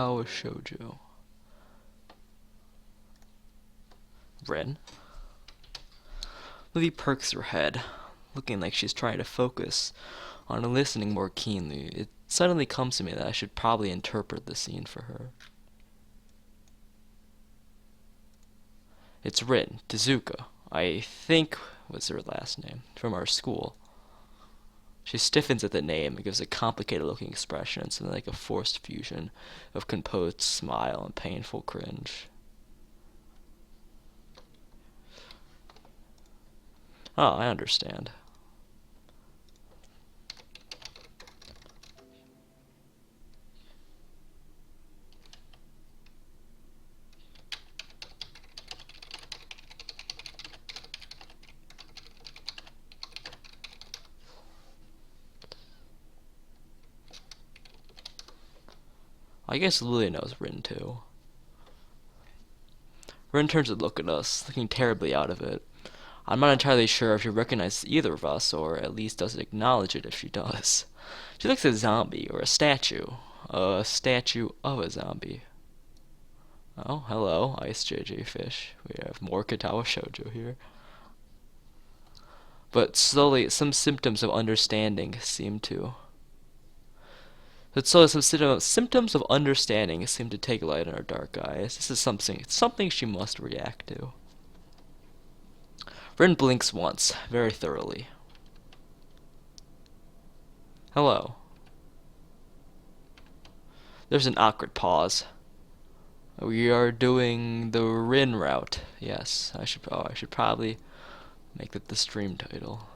Our shoujo. Ren. Livy perks her head, looking like she's trying to focus on listening more keenly. It suddenly comes to me that I should probably interpret the scene for her. It's Rin, Tezuka, I think was her last name, from our school. She stiffens at the name and gives a complicated looking expression, something like a forced fusion of composed smile and painful cringe. Oh, I understand. I guess Lily knows Rin too. Rin turns to look at us, looking terribly out of it. I'm not entirely sure if she recognizes either of us, or at least doesn't acknowledge it if she does. She looks like a zombie, or a statue. A statue of a zombie. Oh, hello, Ice JJ Fish. We have more Katawa Shoujo here. But slowly, some symptoms of understanding seem to... But slowly, some symptoms of understanding seem to take light in her dark eyes. This is something she must react to. Rin blinks once, very thoroughly. Hello. There's an awkward pause. We are doing the Rin route. Yes, I should probably make that the stream title.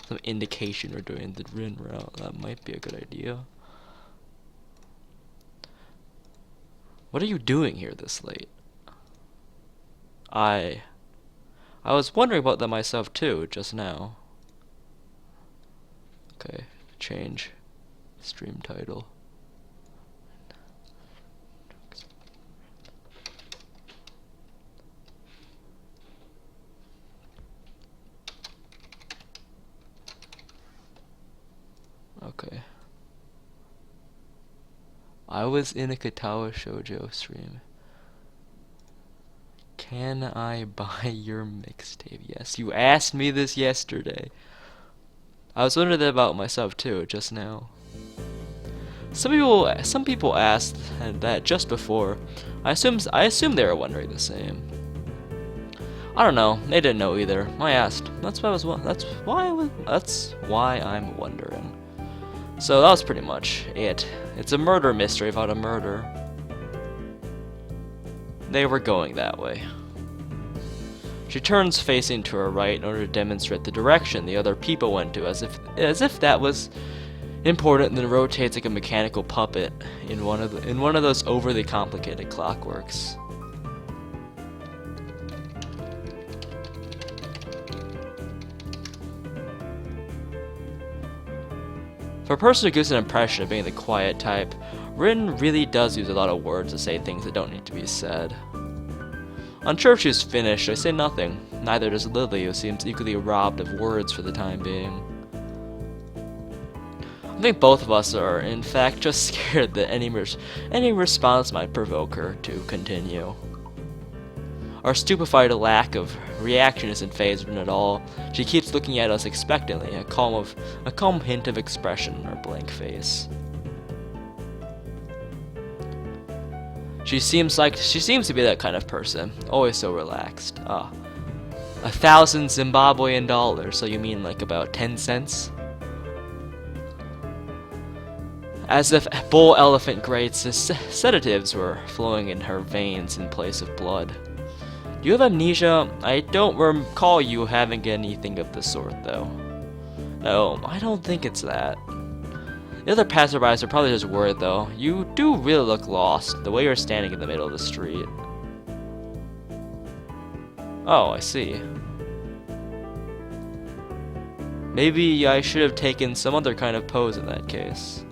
Some indication we're doing the Rin route. That might be a good idea. What are you doing here this late? I was wondering about that myself too, just now. Okay, change stream title. Okay. I was in a Katawa Shoujo stream. Can I buy your mixtape? Yes, you asked me this yesterday. I was wondering that about myself too, just now. Some people asked that just before. I assume they were wondering the same. I don't know. They didn't know either. I asked. That's why I'm wondering. So that was pretty much it. It's a murder mystery about a murder. They were going that way. She turns facing to her right in order to demonstrate the direction the other people went to, as if that was important, and then rotates like a mechanical puppet in one of those overly complicated clockworks. For a person who gives an impression of being the quiet type, Rin really does use a lot of words to say things that don't need to be said. Unsure if she's finished, I say nothing. Neither does Lily, who seems equally robbed of words for the time being. I think both of us are, in fact, just scared that any response might provoke her to continue. Our stupefied lack of reaction isn't phased at all. She keeps looking at us expectantly, a calm hint of expression in her blank face. She seems to be that kind of person, always so relaxed. 1,000 Zimbabwean dollars, so you mean like about 10 cents? As if bull elephant grade sedatives were flowing in her veins in place of blood. Do you have amnesia? I don't recall you having anything of the sort, though. No, I don't think it's that. The other passerbys are probably just worried, though. You do really look lost, the way you're standing in the middle of the street. Oh, I see. Maybe I should have taken some other kind of pose in that case.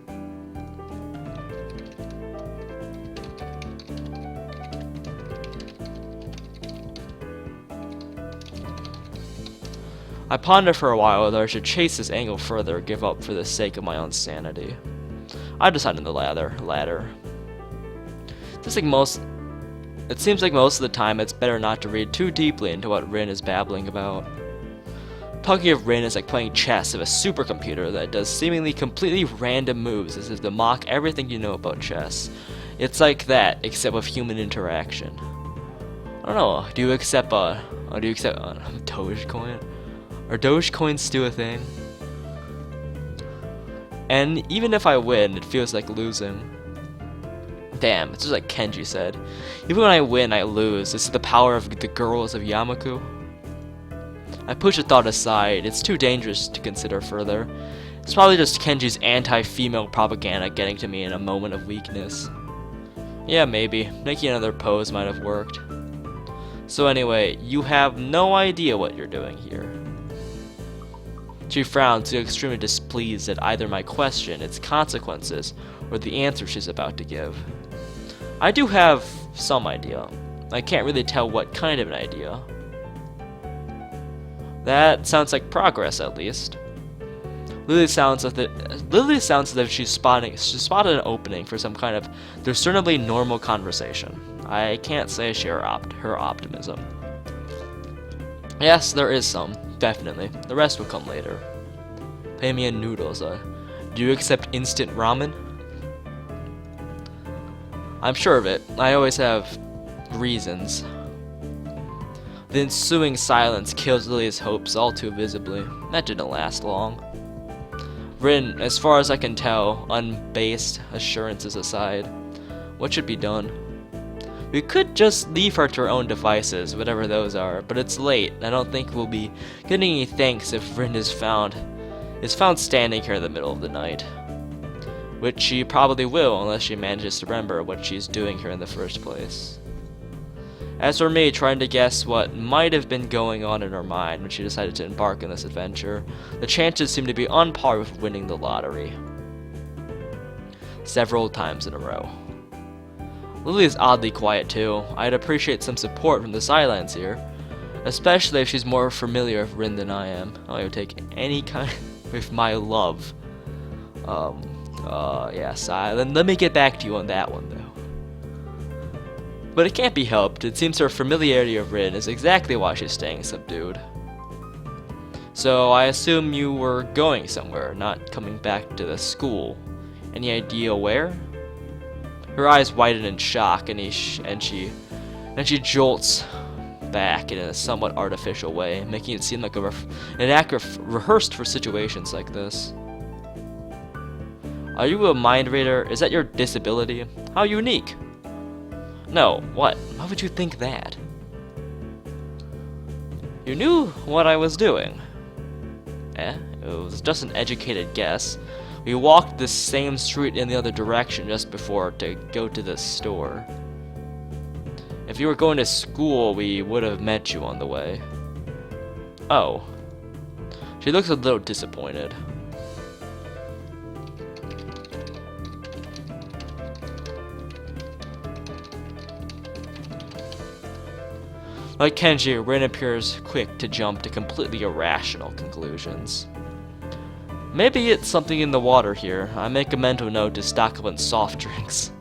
I ponder for a while whether I should chase this angle further or give up for the sake of my own sanity. I decided the latter. Just like most, it seems like most of the time it's better not to read too deeply into what Rin is babbling about. Talking of Rin is like playing chess with a supercomputer that does seemingly completely random moves as if to mock everything you know about chess. It's like that, except with human interaction. I don't know, do you accept Dogecoin? Are Dogecoins still a thing? And even if I win, it feels like losing. Damn, it's just like Kenji said. Even when I win, I lose. This is the power of the girls of Yamaku. I push the thought aside. It's too dangerous to consider further. It's probably just Kenji's anti-female propaganda getting to me in a moment of weakness. Yeah, maybe. Making another pose might have worked. So anyway, you have no idea what you're doing here. She frowns, extremely displeased at either my question, its consequences, or the answer she's about to give. I do have some idea. I can't really tell what kind of an idea. That sounds like progress, at least. Lily sounds as if she's spotted an opening for some kind of discernibly normal conversation. I can't say I share her optimism. Yes, there is some, definitely. The rest will come later. Pay me in noodles. Do you accept instant ramen? I'm sure of it. I always have reasons. The ensuing silence kills Lily's hopes all too visibly. That didn't last long. Rin, as far as I can tell, unbased assurances aside, what should be done? We could just leave her to her own devices, whatever those are, but it's late. I don't think we'll be getting any thanks if Rin is found standing here in the middle of the night. Which she probably will, unless she manages to remember what she's doing here in the first place. As for me, trying to guess what might have been going on in her mind when she decided to embark on this adventure, the chances seem to be on par with winning the lottery. Several times in a row. Lily is oddly quiet too. I'd appreciate some support from the sidelines here, especially if she's more familiar with Rin than I am. I would take any kind with my love. Yes, then let me get back to you on that one though. But it can't be helped. It seems her familiarity of Rin is exactly why she's staying subdued. So I assume you were going somewhere, not coming back to the school. Any idea where? Her eyes widen in shock, and she jolts back in a somewhat artificial way, making it seem like an act rehearsed for situations like this. Are you a mind reader? Is that your disability? How unique! No, what? Why would you think that? You knew what I was doing. It was just an educated guess. We walked the same street in the other direction just before to go to the store. If you were going to school, we would have met you on the way. Oh. She looks a little disappointed. Like Kenji, Rin appears quick to jump to completely irrational conclusions. Maybe it's something in the water here. I make a mental note to stock up on soft drinks.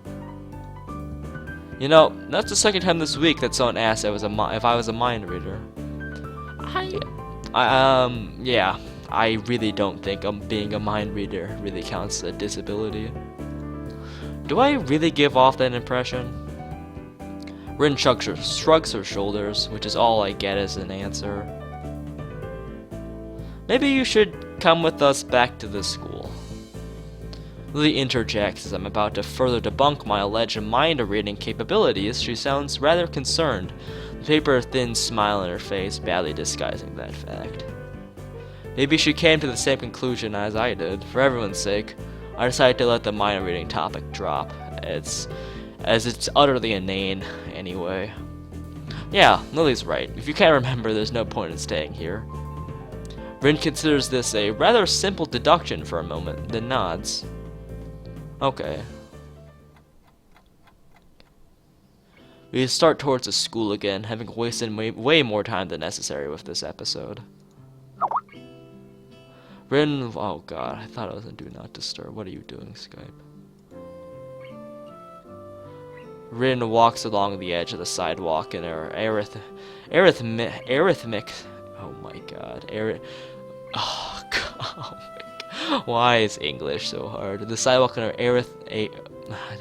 You know, that's the second time this week that someone asked if I was a mind reader. Yeah, I really don't think being a mind reader really counts as a disability. Do I really give off that impression? Rin shrugs her shoulders, which is all I get as an answer. Maybe you should come with us back to the school. Lily interjects as I'm about to further debunk my alleged mind-reading capabilities. She sounds rather concerned, the paper-thin smile on her face badly disguising that fact. Maybe she came to the same conclusion as I did. For everyone's sake, I decided to let the mind-reading topic drop. As it's utterly inane, anyway. Yeah, Lily's right. If you can't remember, there's no point in staying here. Rin considers this a rather simple deduction for a moment, then nods. Okay. We start towards the school again, having wasted way more time than necessary with this episode. Rin, oh god, I thought I was in Do Not Disturb. What are you doing, Skype? Rin walks along the edge of the sidewalk in her arithmetic. Oh my god. Oh god. Why is English so hard? The sidewalk in her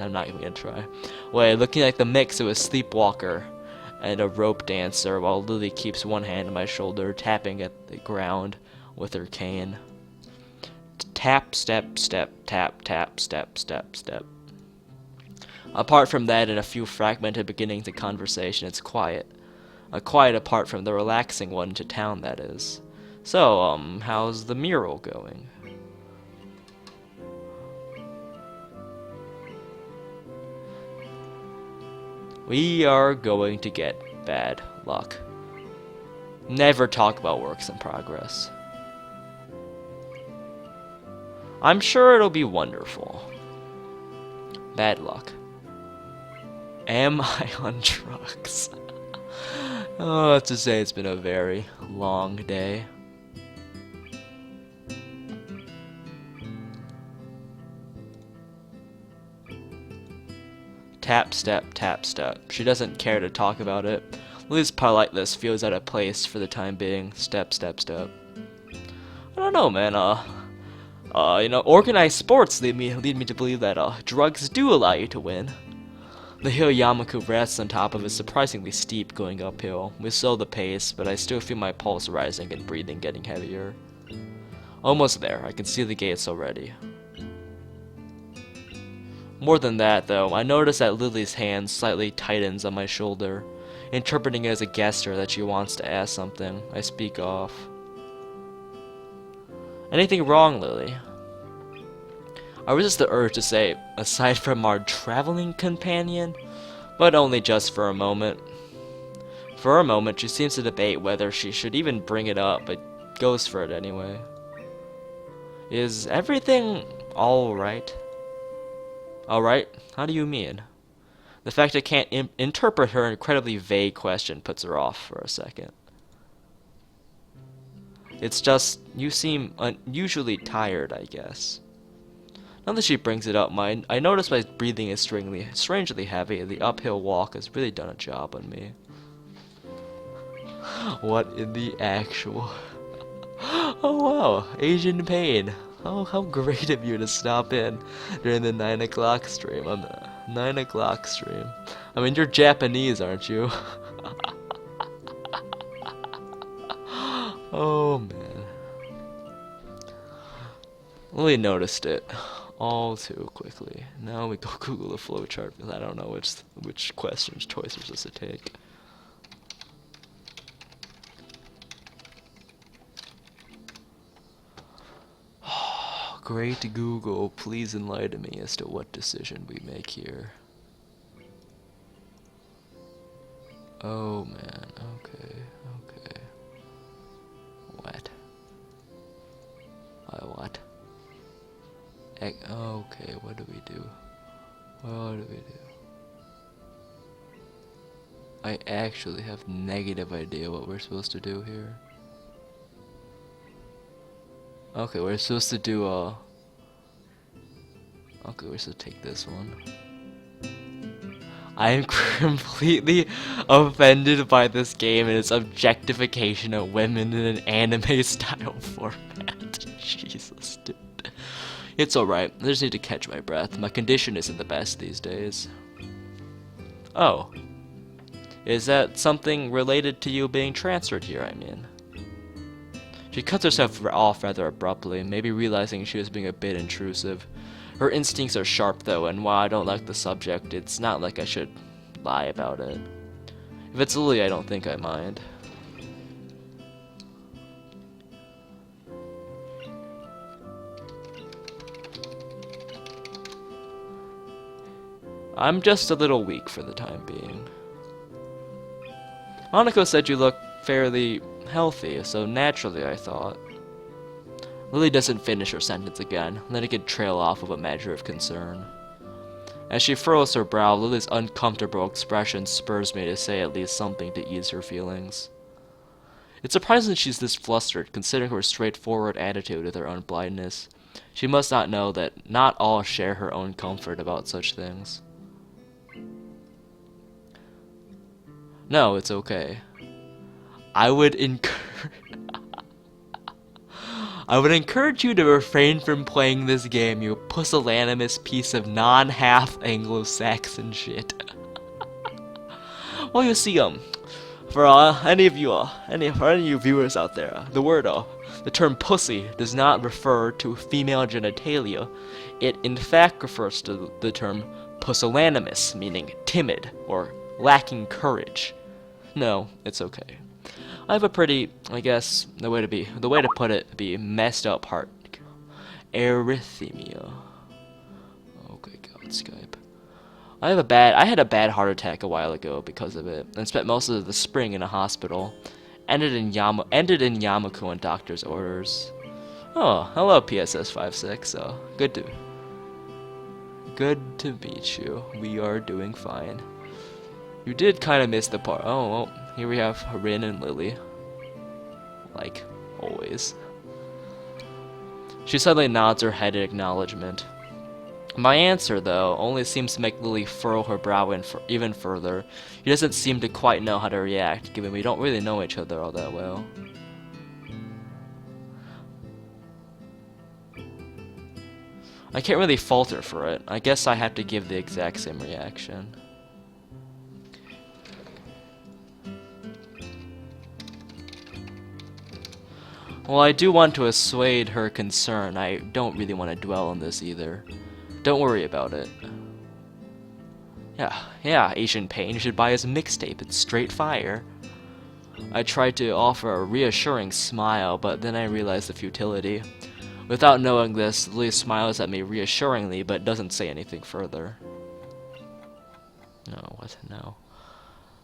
I'm not even gonna try. Wait, looking like the mix of a sleepwalker and a rope dancer while Lily keeps one hand on my shoulder, tapping at the ground with her cane. Tap, step, step, tap, tap, step, step, step. Apart from that and a few fragmented beginnings of conversation, it's quiet. Quiet apart from the relaxing one to town, that is. So, how's the mural going? We are going to get bad luck. Never talk about works in progress. I'm sure it'll be wonderful. Bad luck. Am I on drugs? Oh, let's just say it's been a very long day. Tap, step, tap, step. She doesn't care to talk about it. Lily's politeness feels out of place for the time being. Step, step, step. I don't know, man. Organized sports lead me to believe that drugs do allow you to win. The hill Yamaku rests on top of is surprisingly steep going uphill. We slow the pace, but I still feel my pulse rising and breathing getting heavier. Almost there. I can see the gates already. More than that, though, I notice that Lily's hand slightly tightens on my shoulder, interpreting it as a gesture that she wants to ask something. I speak off. Anything wrong, Lily? I resist the urge to say, aside from our traveling companion, but only just for a moment. For a moment, she seems to debate whether she should even bring it up, but goes for it anyway. Is everything alright? Alright? How do you mean? The fact I can't interpret her incredibly vague question puts her off for a second. It's just, you seem unusually tired, I guess. Now that she brings it up, I notice my breathing is strangely heavy, and the uphill walk has really done a job on me. What in the actual... Oh wow, Asian Pain. Oh, how great of you to stop in during the 9 o'clock stream. On the 9 o'clock stream. I mean, you're Japanese, aren't you? Oh man. Lily noticed it all too quickly. Now we go Google the flowchart because I don't know which questions choice we're supposed to take. Great Google, please enlighten me as to what decision we make here. Oh man, okay. What? What? Okay, what do we do? I actually have negative idea what we're supposed to do here. Okay, we're supposed to do okay, we're supposed to take this one. I am completely offended by this game and its objectification of women in an anime style format. Jesus, dude. It's alright, I just need to catch my breath. My condition isn't the best these days. Oh. Is that something related to you being transferred here, I mean? She cuts herself off rather abruptly, maybe realizing she was being a bit intrusive. Her instincts are sharp though, and while I don't like the subject, it's not like I should lie about it. If it's Lily, I don't think I mind. I'm just a little weak for the time being. Hanako said you look fairly healthy, so naturally I thought. Lily doesn't finish her sentence again, letting it trail off with a measure of concern. As she furrows her brow, Lily's uncomfortable expression spurs me to say at least something to ease her feelings. It's surprising that she's this flustered, considering her straightforward attitude with her own blindness. She must not know that not all share her own comfort about such things. No, it's okay. I would I would encourage you to refrain from playing this game, you pusillanimous piece of non-half Anglo-Saxon shit. Well, you see, for any of you, for any of you viewers out there, the term pussy does not refer to female genitalia. It in fact refers to the term pusillanimous, meaning timid or lacking courage. No, it's okay. I have a pretty, I guess, the way to put it, be messed up heart. Arrhythmia. Okay, God, Skype. I had a bad heart attack a while ago because of it, and spent most of the spring in a hospital. Ended in Yamaku on doctor's orders. Oh, hello PSS 56. Good to meet you. We are doing fine. You did kind of miss the part. Oh, well, here we have Rin and Lily. Like always. She suddenly nods her head in acknowledgement. My answer, though, only seems to make Lily furrow her brow even further. She doesn't seem to quite know how to react, given we don't really know each other all that well. I can't really fault her for it. I guess I have to give the exact same reaction. Well, I do want to assuage her concern. I don't really want to dwell on this either. Don't worry about it. Yeah, Asian Pain, you should buy his mixtape. It's straight fire. I tried to offer a reassuring smile, but then I realized the futility. Without knowing this, Lily smiles at me reassuringly, but doesn't say anything further. No, what? No.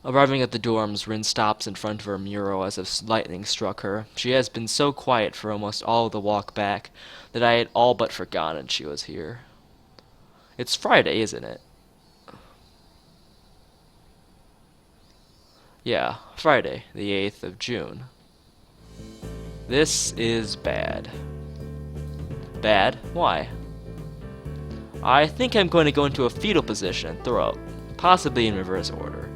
Arriving at the dorms, Rin stops in front of her mural as if lightning struck her. She has been so quiet for almost all of the walk back that I had all but forgotten she was here. It's Friday, isn't it? Yeah, Friday, the 8th of June. This is bad. Bad? Why? I think I'm going to go into a fetal position and throw up, possibly in reverse order.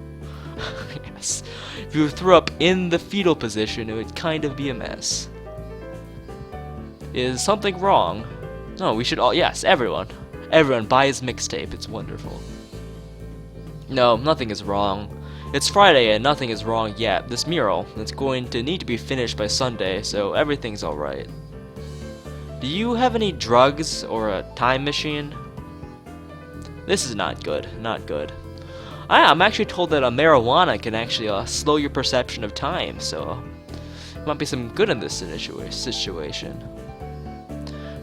Yes. If you threw up in the fetal position, it would kind of be a mess. Is something wrong? No, we should all, yes, everyone buy his mixtape, it's wonderful. No, nothing is wrong. It's Friday and nothing is wrong yet. This mural, it's going to need to be finished by Sunday, so everything's alright. Do you have any drugs or a time machine? This is not good, not good. I'm actually told that marijuana can actually slow your perception of time, so there might be some good in this situation.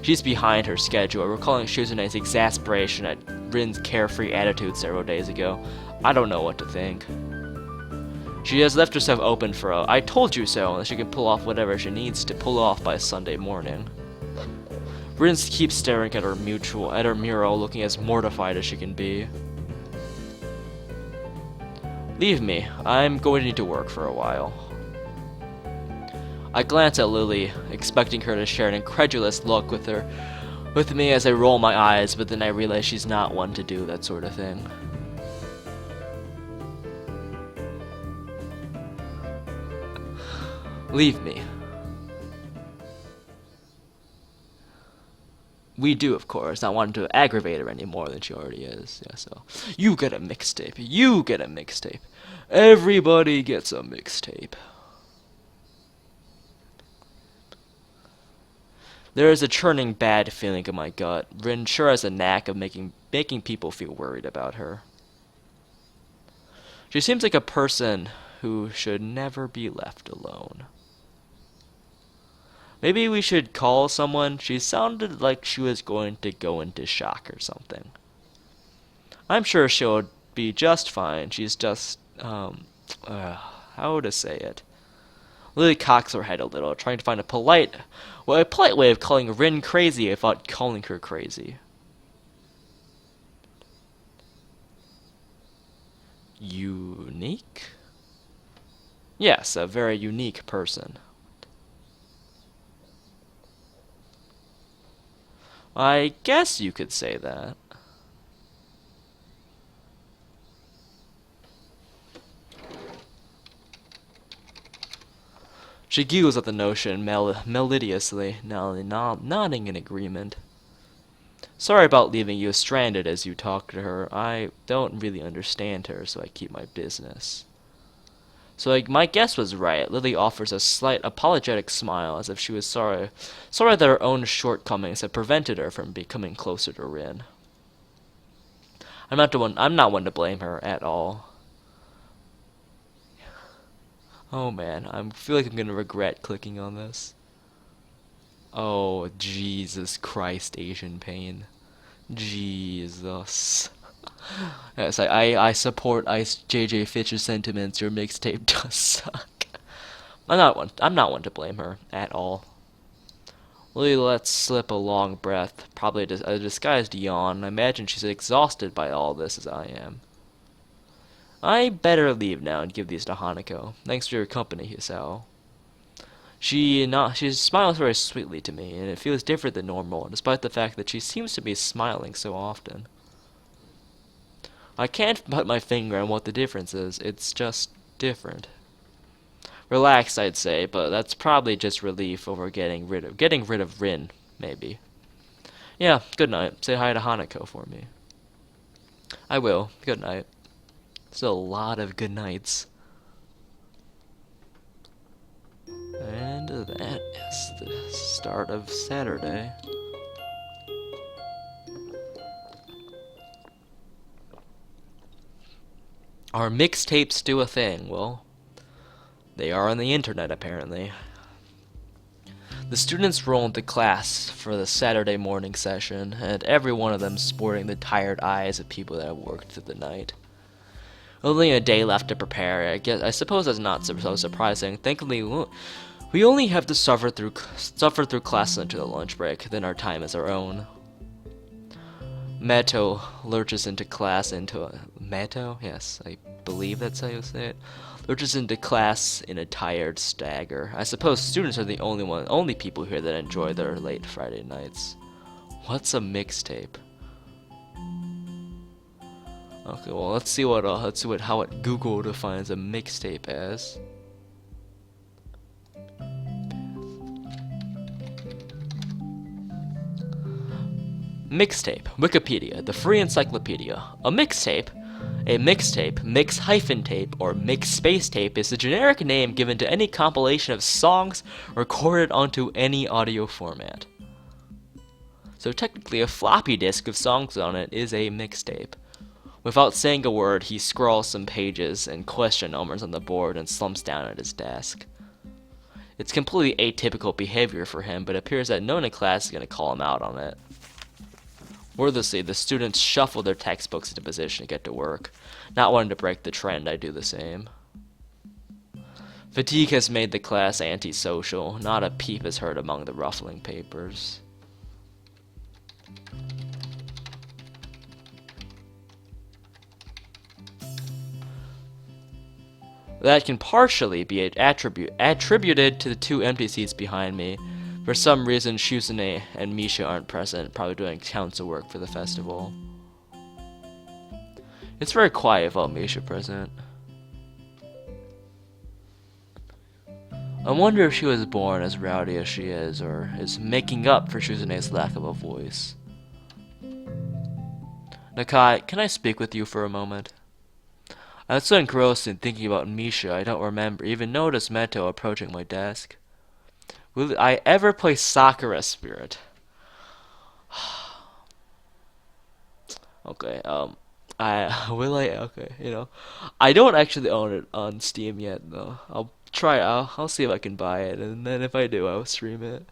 She's behind her schedule, recalling Shuzune's exasperation at Rin's carefree attitude several days ago. I don't know what to think. She has left herself open for a "I told you so," that she can pull off whatever she needs to pull off by Sunday morning. Rin keeps staring at her mural, looking as mortified as she can be. Leave me. I'm going to need to work for a while. I glance at Lily, expecting her to share an incredulous look with me as I roll my eyes, but then I realize she's not one to do that sort of thing. Leave me. We do, of course, not wanting to aggravate her any more than she already is. Yeah, so you get a mixtape. You get a mixtape. Everybody gets a mixtape. There is a churning bad feeling in my gut. Rin sure has a knack of making people feel worried about her. She seems like a person who should never be left alone. Maybe we should call someone. She sounded like she was going to go into shock or something. I'm sure she'll be just fine. She's just, how to say it? Lily cocks her head a little, trying to find a polite way of calling Rin crazy without calling her crazy. Unique? Yes, a very unique person. I guess you could say that. She giggles at the notion melodiously, nodding in agreement. Sorry about leaving you stranded as you talk to her. I don't really understand her, so I keep my business. So my guess was right. Lily offers a slight apologetic smile as if she was sorry that her own shortcomings had prevented her from becoming closer to Rin. I'm not one to blame her at all. Oh man, I feel like I'm gonna regret clicking on this. Oh, Jesus Christ, Asian pain. Jesus. Yes, I support JJ Fitch's sentiments. Your mixtape does suck. I'm not one to blame her at all. Lily lets slip a long breath, probably a disguised yawn. I imagine she's exhausted by all this as I am. I better leave now and give these to Hanako. Thanks for your company, Hisao. She smiles very sweetly to me, and it feels different than normal, despite the fact that she seems to be smiling so often. I can't put my finger on what the difference is. It's just different. Relaxed, I'd say, but that's probably just relief over getting rid of Rin, maybe. Yeah, good night. Say hi to Hanako for me. I will. Good night. Still a lot of good nights. And that is the start of Saturday. Are mixtapes do a thing? Well, they are on the internet apparently. The students roll into class for the Saturday morning session, and every one of them sporting the tired eyes of people that have worked through the night. Only a day left to prepare. I suppose that's not so surprising. Thankfully, we only have to suffer through class into the lunch break. Then our time is our own. Mato lurches into class Mato? Yes, I believe that's how you say it. Lurches into class in a tired stagger. I suppose students are the only people here that enjoy their late Friday nights. What's a mixtape? Okay, well let's see how it Google defines a mixtape as. Mixtape, Wikipedia, the free encyclopedia. A mixtape, mix-tape, or mix-space tape is the generic name given to any compilation of songs recorded onto any audio format. So technically a floppy disk with songs on it is a mixtape. Without saying a word, he scrawls some pages and question numbers on the board and slumps down at his desk. It's completely atypical behavior for him, but it appears that no one in class is going to call him out on it. Wordlessly, the students shuffle their textbooks into position to get to work. Not wanting to break the trend, I do the same. Fatigue has made the class antisocial. Not a peep is heard among the ruffling papers. That can partially be attributed to the two empty seats behind me. For some reason, Shuzune and Misha aren't present, probably doing council work for the festival. It's very quiet without Misha present. I wonder if she was born as rowdy as she is, or is making up for Shuzune's lack of a voice. Nakai, can I speak with you for a moment? I was so engrossed in thinking about Misha, I don't even notice Meto approaching my desk. Will I ever play Sakura Spirit? Okay, okay, I don't actually own it on Steam yet, though. I'll see if I can buy it, and then if I do, I'll stream it.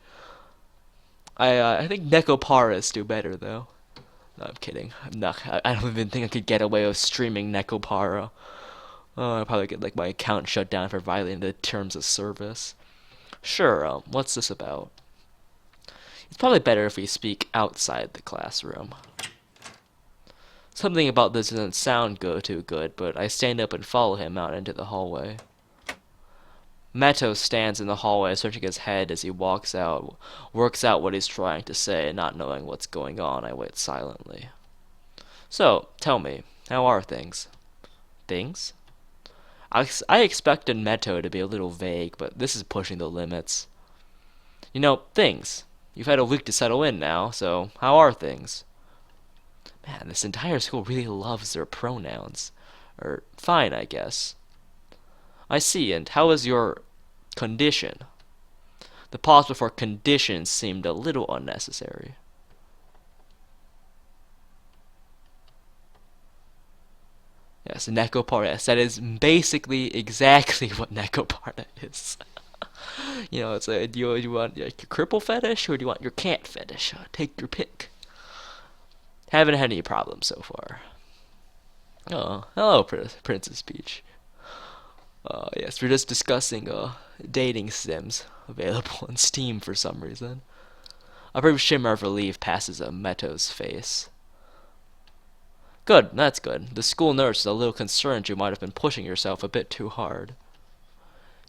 I think Nekoparas do better, though. No, I'm kidding. I don't even think I could get away with streaming Nekopara. I'll probably get, my account shut down for violating the terms of service. Sure, what's this about? It's probably better if we speak outside the classroom. Something about this doesn't sound too good, but I stand up and follow him out into the hallway. Meto stands in the hallway, searching his head as he works out what he's trying to say, not knowing what's going on. I wait silently. So, tell me, how are things? Things? I expected Meto to be a little vague, but this is pushing the limits. You know, things. You've had a week to settle in now, so how are things? Man, this entire school really loves their pronouns. Or, fine, I guess. I see, and how is your condition? The pause before condition seemed a little unnecessary. Yes, Nekoparta. Yes, that is basically exactly what Nekoparta is. You know, it's a, do you want like, your cripple fetish or do you want your cat fetish? Take your pick. Haven't had any problems so far. Oh, hello, Princess Peach. Yes, we're just discussing dating sims available on Steam for some reason. A brief shimmer of relief passes Meto's face. Good, that's good. The school nurse is a little concerned you might have been pushing yourself a bit too hard.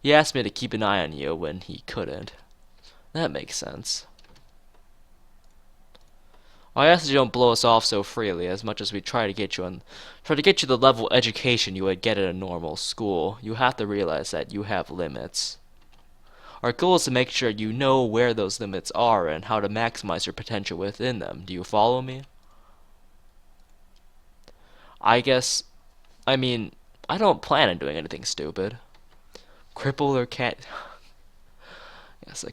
He asked me to keep an eye on you when he couldn't. That makes sense. I ask that you don't blow us off so freely. As much as we try to get you the level of education you would get at a normal school, you have to realize that you have limits. Our goal is to make sure you know where those limits are and how to maximize your potential within them. Do you follow me? I mean, I don't plan on doing anything stupid. Cripple or cat. Yes,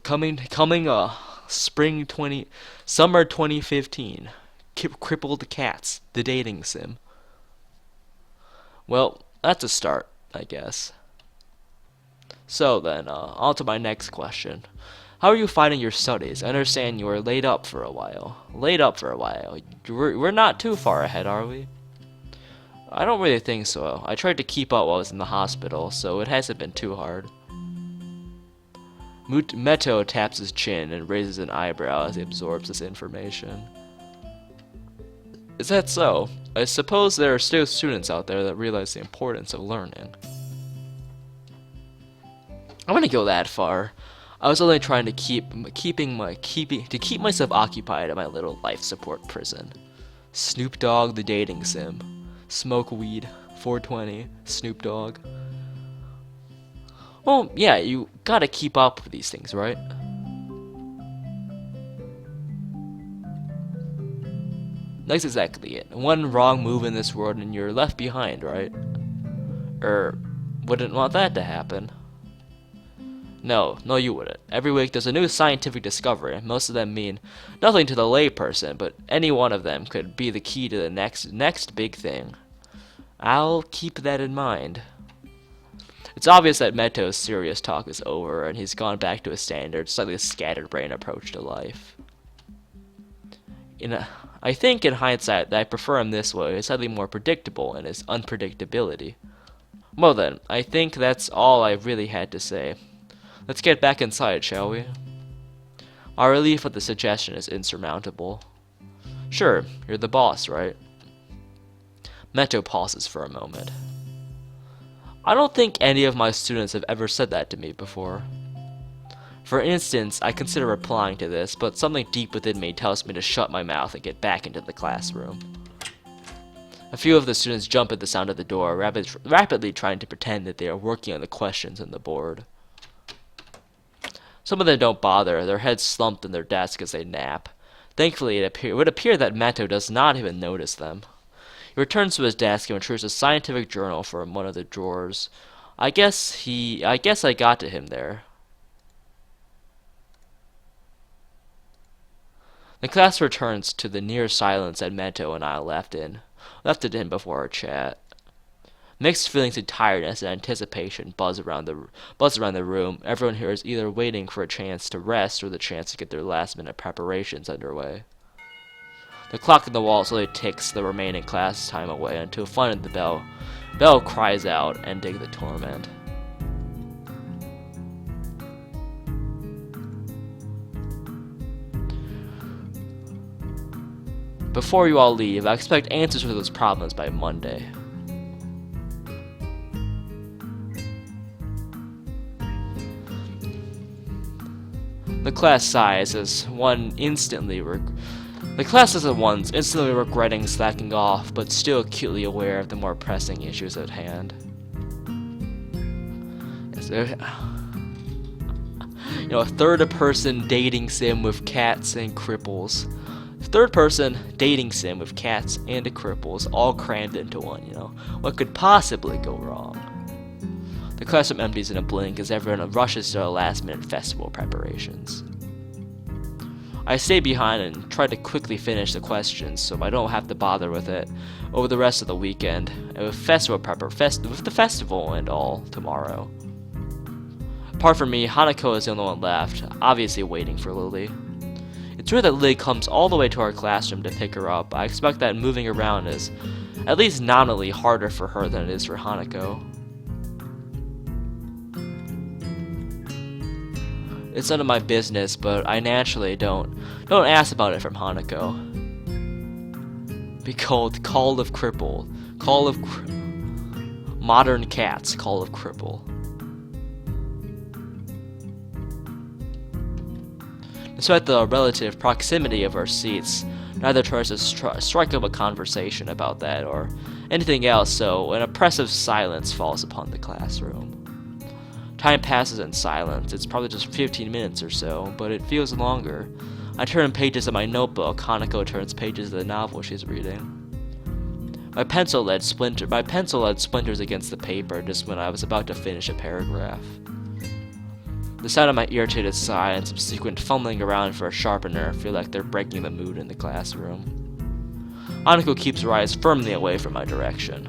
summer 2015. Crippled Cats, the dating sim. Well, that's a start, I guess. So then, on to my next question. How are you finding your studies? I understand you were laid up for a while. We're not too far ahead, are we? I don't really think so. I tried to keep up while I was in the hospital, so it hasn't been too hard. Meto taps his chin and raises an eyebrow as he absorbs this information. Is that so? I suppose there are still students out there that realize the importance of learning. I'm gonna go that far. I was only trying to keep myself occupied at my little life support prison. Snoop Dogg the dating sim. Smoke weed. 420. Snoop Dogg. Well, yeah, you gotta keep up with these things, right? That's exactly it. One wrong move in this world and you're left behind, right? Wouldn't want that to happen. No, you wouldn't. Every week there's a new scientific discovery. Most of them mean nothing to the layperson, but any one of them could be the key to the next big thing. I'll keep that in mind. It's obvious that Meto's serious talk is over, and he's gone back to his standard, slightly scatterbrained approach to life. I think in hindsight that I prefer him this way. He's slightly more predictable in his unpredictability. Well then, I think that's all I really had to say. Let's get back inside, shall we? Our relief at the suggestion is insurmountable. Sure, you're the boss, right? Meto pauses for a moment. I don't think any of my students have ever said that to me before. For instance, I consider replying to this, but something deep within me tells me to shut my mouth and get back into the classroom. A few of the students jump at the sound of the door, rapidly trying to pretend that they are working on the questions on the board. Some of them don't bother, their heads slumped in their desk as they nap. Thankfully, it would appear that Meto does not even notice them. He returns to his desk and retrieves a scientific journal from one of the drawers. I guess I got to him there. The class returns to the near silence that Meto and I left it in before our chat. Mixed feelings of tiredness and anticipation buzz around the room. Everyone here is either waiting for a chance to rest or the chance to get their last-minute preparations underway. The clock on the wall slowly ticks the remaining class time away until finally the bell cries out, ending the torment. Before you all leave, I expect answers for those problems by Monday. The class sighs as one instantly regretting slacking off, but still acutely aware of the more pressing issues at hand. So, a third-person dating sim with cats and cripples. Third-person dating sim with cats and cripples all crammed into one, What could possibly go wrong? The classroom empties in a blink as everyone rushes to the last-minute festival preparations. I stay behind and try to quickly finish the questions so I don't have to bother with it over the rest of the weekend, and with the festival and all tomorrow. Apart from me, Hanako is the only one left, obviously waiting for Lily. It's weird that Lily comes all the way to our classroom to pick her up. I expect that moving around is at least nominally harder for her than it is for Hanako. It's none of my business, but I naturally don't ask about it from Hanako. Be called Call of Cripple. Modern Cats, Call of Cripple. Despite the relative proximity of our seats, neither tries to strike up a conversation about that or anything else, so an oppressive silence falls upon the classroom. Time passes in silence. It's probably just 15 minutes or so, but it feels longer. I turn pages of my notebook. Hanako turns pages of the novel she's reading. My pencil lead splinters against the paper just when I was about to finish a paragraph. The sound of my irritated sigh and subsequent fumbling around for a sharpener feel like they're breaking the mood in the classroom. Hanako keeps her eyes firmly away from my direction.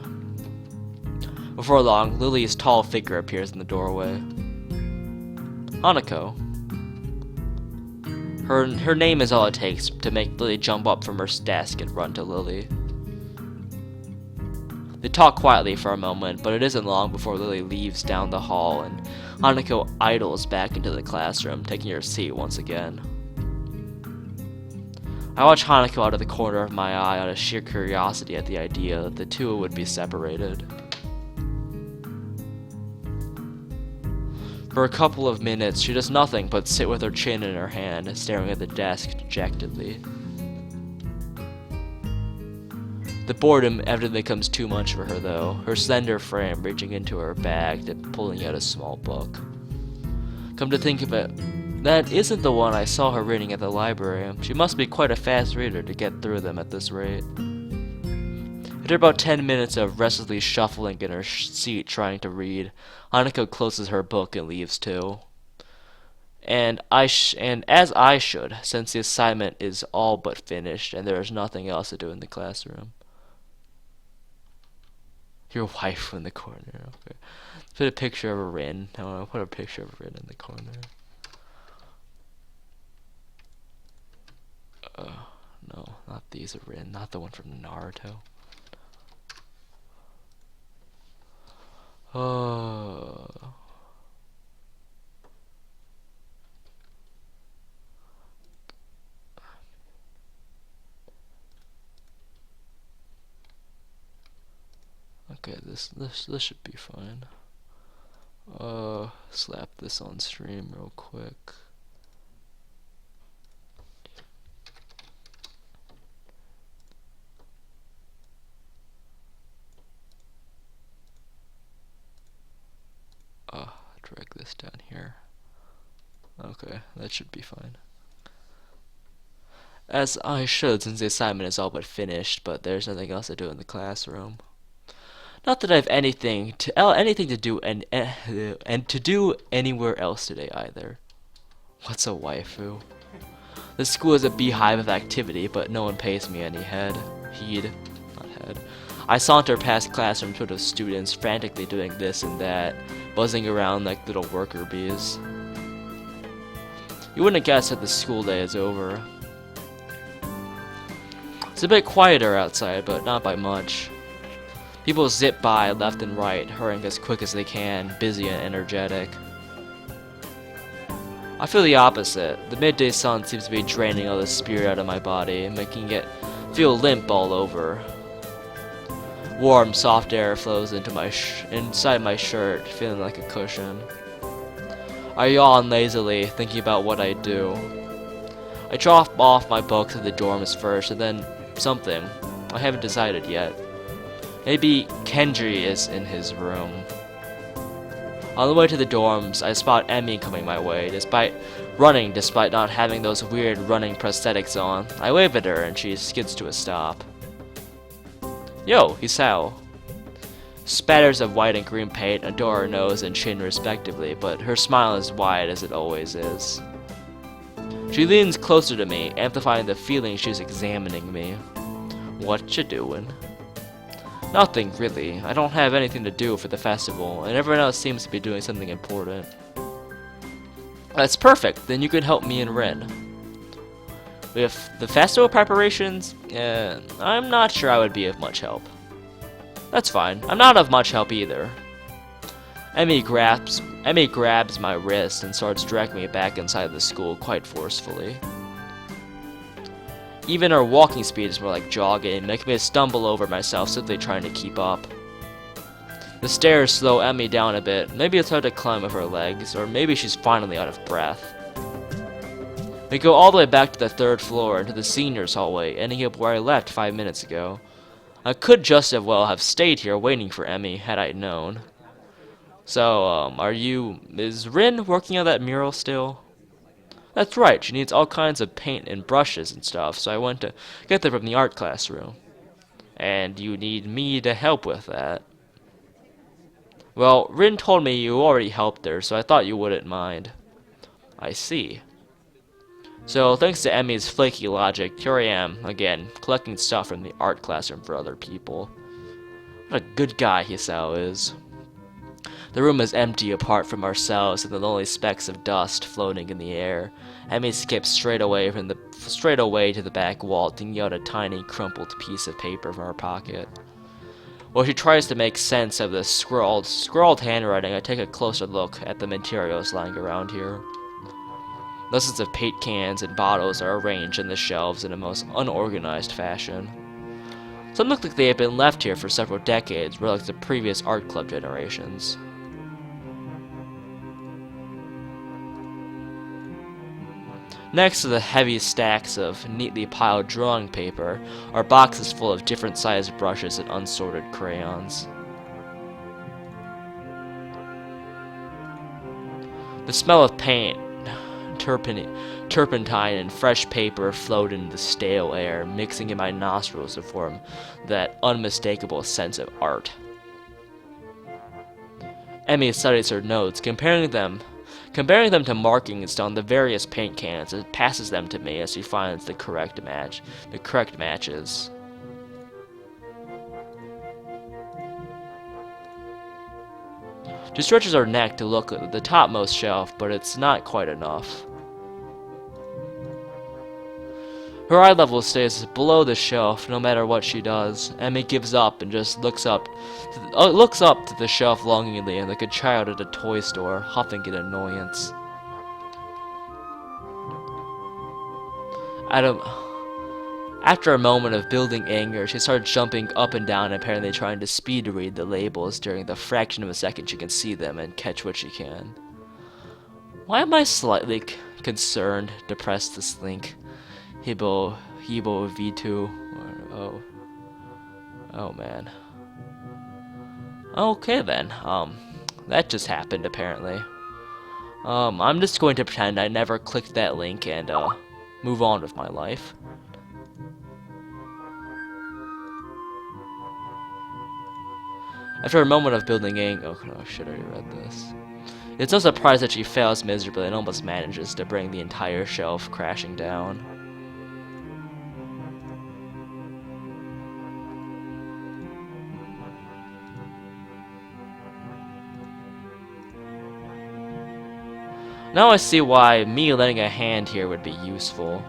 Before long, Lily's tall figure appears in the doorway. Hanako. Her name is all it takes to make Lily jump up from her desk and run to Lily. They talk quietly for a moment, but it isn't long before Lily leaves down the hall and Hanako idles back into the classroom, taking her seat once again. I watch Hanako out of the corner of my eye out of sheer curiosity at the idea that the two would be separated. For a couple of minutes, she does nothing but sit with her chin in her hand, staring at the desk dejectedly. The boredom evidently becomes too much for her, though, her slender frame reaching into her bag and pulling out a small book. Come to think of it, that isn't the one I saw her reading at the library. She must be quite a fast reader to get through them at this rate. After about 10 minutes of restlessly shuffling in her seat trying to read, Hanako closes her book and leaves too. And as I should, since the assignment is all but finished and there is nothing else to do in the classroom. Your wife in the corner. Okay. Put a picture of her in. I want to put a picture of her in the corner. No, not these are in. Not the one from Naruto. Oh. Okay, this should be fine. Slap this on stream real quick. Drag this down here. Okay, that should be fine. As I should, since the assignment is all but finished, but there's nothing else to do in the classroom. Not that I have anything to do and to do anywhere else today either. What's a waifu? The school is a beehive of activity, but no one pays me any heed. I saunter past classrooms full of students frantically doing this and that, buzzing around like little worker bees. You wouldn't guess that the school day is over. It's a bit quieter outside, but not by much. People zip by left and right, hurrying as quick as they can, busy and energetic. I feel the opposite. The midday sun seems to be draining all the spirit out of my body, making it feel limp all over. Warm, soft air flows into inside my shirt, feeling like a cushion. I yawn lazily, thinking about what I do. I drop off my books at the dorms first, and then something. I haven't decided yet. Maybe Kenji is in his room. On the way to the dorms, I spot Emmy coming my way, despite not having those weird running prosthetics on. I wave at her and she skids to a stop. Yo, Hisao. Spatters of white and green paint adorn her nose and chin respectively, but her smile is wide as it always is. She leans closer to me, amplifying the feeling she's examining me. What you doing? Nothing, really. I don't have anything to do for the festival, and everyone else seems to be doing something important. That's perfect, then you can help me and Rin. With the festival preparations, I'm not sure I would be of much help. That's fine, I'm not of much help either. Emmy grabs my wrist and starts dragging me back inside the school quite forcefully. Even her walking speed is more like jogging, making me stumble over myself simply trying to keep up. The stairs slow Emmy down a bit. Maybe it's hard to climb with her legs, or maybe she's finally out of breath. We go all the way back to the 3rd floor into the seniors hallway, ending up where I left 5 minutes ago. I could just as well have stayed here waiting for Emmy had I known. So, is Rin working on that mural still? That's right, she needs all kinds of paint and brushes and stuff, so I went to get them from the art classroom. And you need me to help with that. Well, Rin told me you already helped her, so I thought you wouldn't mind. I see. So, thanks to Emmy's flaky logic, here I am, again, collecting stuff from the art classroom for other people. What a good guy Hisao is. The room is empty apart from ourselves and the lonely specks of dust floating in the air. Emmy skips straight away to the back wall, digging out a tiny, crumpled piece of paper from her pocket. While she tries to make sense of the scrawled handwriting, I take a closer look at the materials lying around here. Dozens of paint cans and bottles are arranged in the shelves in a most unorganized fashion. Some look like they have been left here for several decades, like the previous art club generations. Next to the heavy stacks of neatly piled drawing paper are boxes full of different sized brushes and unsorted crayons. The smell of paint, turpentine, and fresh paper float into the stale air, mixing in my nostrils to form that unmistakable sense of art. Emmy studies her notes, comparing them to markings on the various paint cans, and passes them to me as she finds the correct matches. She stretches her neck to look at the topmost shelf, but it's not quite enough. Her eye level stays below the shelf no matter what she does. Emmy gives up and just looks up to the shelf longingly like a child at a toy store, huffing in annoyance. After a moment of building anger, she starts jumping up and down, apparently trying to speed read the labels during the fraction of a second she can see them and catch what she can. Why am I slightly concerned? Depressed to slink. Hebo V2. Oh man. Okay then. That just happened apparently. I'm just going to pretend I never clicked that link and move on with my life. After a moment of building oh shit, I already read this. It's no surprise that she fails miserably and almost manages to bring the entire shelf crashing down. Now I see why me lending a hand here would be useful.